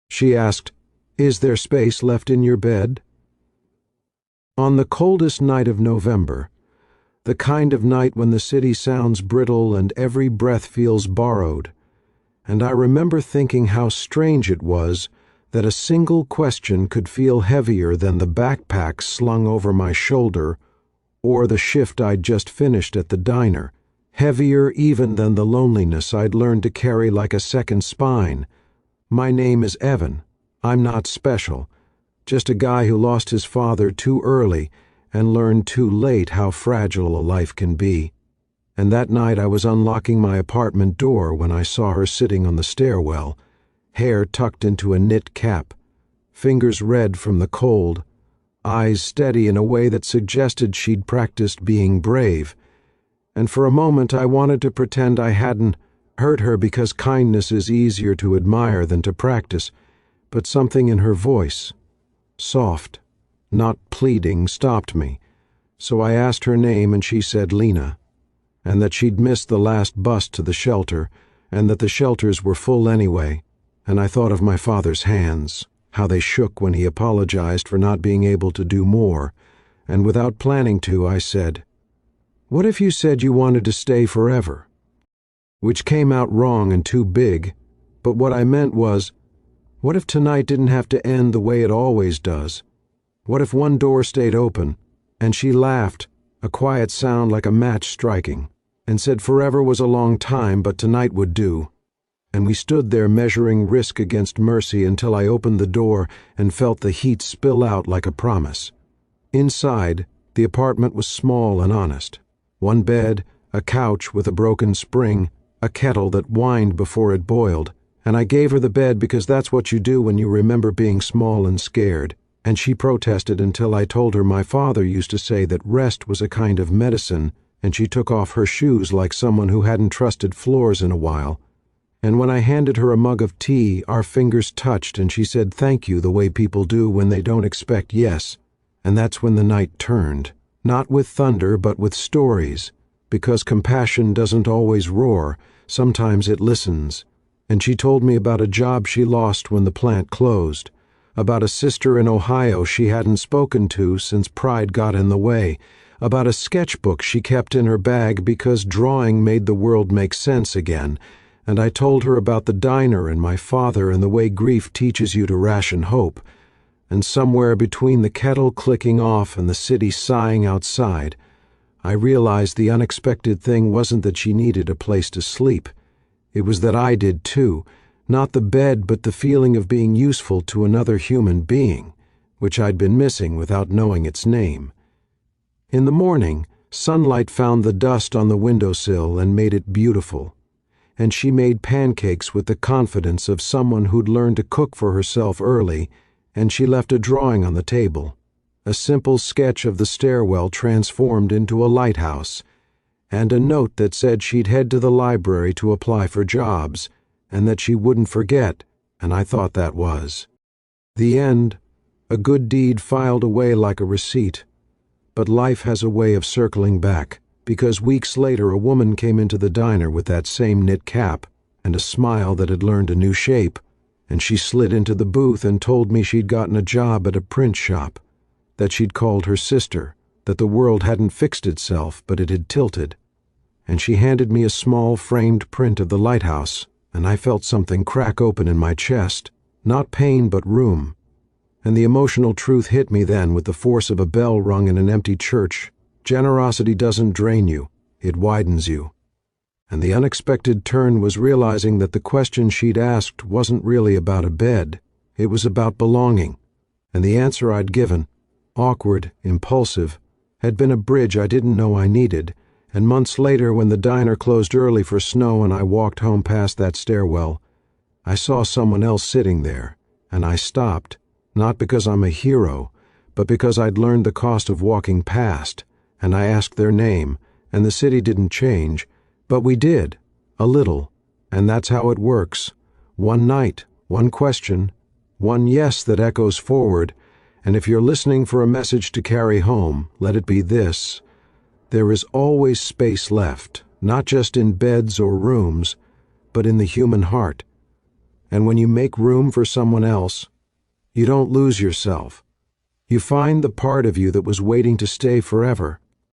She asked, "Is there space left in your bed?" On the coldest night of November, the kind of night when the city sounds brittle and every breath feels borrowed, and I remember thinking how strange it was that a single question could feel heavier than the backpack slung over my shoulder or the shift I'd just finished at the diner, heavier even than the loneliness I'd learned to carry like a second spine. My name is Evan. I'm not special, just a guy who lost his father too early and learned too late how fragile a life can be. And that night I was unlocking my apartment door when I saw her sitting on the stairwell, hair tucked into a knit cap, fingers red from the cold, eyes steady in a way that suggested she'd practiced being brave. And for a moment I wanted to pretend I hadn't hurt her because kindness is easier to admire than to practice, but something in her voice, soft, not pleading, stopped me. So I asked her name and she said Lena, and that she'd missed the last bus to the shelter, and that the shelters were full anyway, and I thought of my father's hands, how they shook when he apologized for not being able to do more, and without planning to, I said, "What if you said you wanted to stay forever?" Which came out wrong and too big, but what I meant was, what if tonight didn't have to end the way it always does? What if one door stayed open? And she laughed, a quiet sound like a match striking, and said forever was a long time, but tonight would do. And we stood there measuring risk against mercy until I opened the door and felt the heat spill out like a promise. Inside, the apartment was small and honest. One bed, a couch with a broken spring, a kettle that whined before it boiled, and I gave her the bed because that's what you do when you remember being small and scared, and she protested until I told her my father used to say that rest was a kind of medicine, and she took off her shoes like someone who hadn't trusted floors in a while. And when I handed her a mug of tea, our fingers touched and she said thank you the way people do when they don't expect yes, and that's when the night turned, not with thunder but with stories, because compassion doesn't always roar, sometimes it listens. And she told me about a job she lost when the plant closed, about a sister in Ohio she hadn't spoken to since pride got in the way, about a sketchbook she kept in her bag because drawing made the world make sense again, and I told her about the diner and my father and the way grief teaches you to ration hope, and somewhere between the kettle clicking off and the city sighing outside, I realized the unexpected thing wasn't that she needed a place to sleep. It was that I did too, not the bed but the feeling of being useful to another human being, which I'd been missing without knowing its name. In the morning, sunlight found the dust on the windowsill and made it beautiful, and she made pancakes with the confidence of someone who'd learned to cook for herself early, and she left a drawing on the table, a simple sketch of the stairwell transformed into a lighthouse, and a note that said she'd head to the library to apply for jobs, and that she wouldn't forget, and I thought that was. The end, a good deed filed away like a receipt. But life has a way of circling back, because weeks later a woman came into the diner with that same knit cap and a smile that had learned a new shape, and she slid into the booth and told me she'd gotten a job at a print shop, that she'd called her sister, that the world hadn't fixed itself but it had tilted, and she handed me a small framed print of the lighthouse, and I felt something crack open in my chest, not pain but room, and the emotional truth hit me then with the force of a bell rung in an empty church. Generosity doesn't drain you, it widens you. And the unexpected turn was realizing that the question she'd asked wasn't really about a bed, it was about belonging, and the answer I'd given, awkward, impulsive, had been a bridge I didn't know I needed, and months later when the diner closed early for snow and I walked home past that stairwell, I saw someone else sitting there, and I stopped, not because I'm a hero, but because I'd learned the cost of walking past, and I asked their name, and the city didn't change, but we did, a little, and that's how it works. One night, one question, one yes that echoes forward, and if you're listening for a message to carry home, let it be this: there is always space left, not just in beds or rooms, but in the human heart. And when you make room for someone else, you don't lose yourself. You find the part of you that was waiting to stay forever.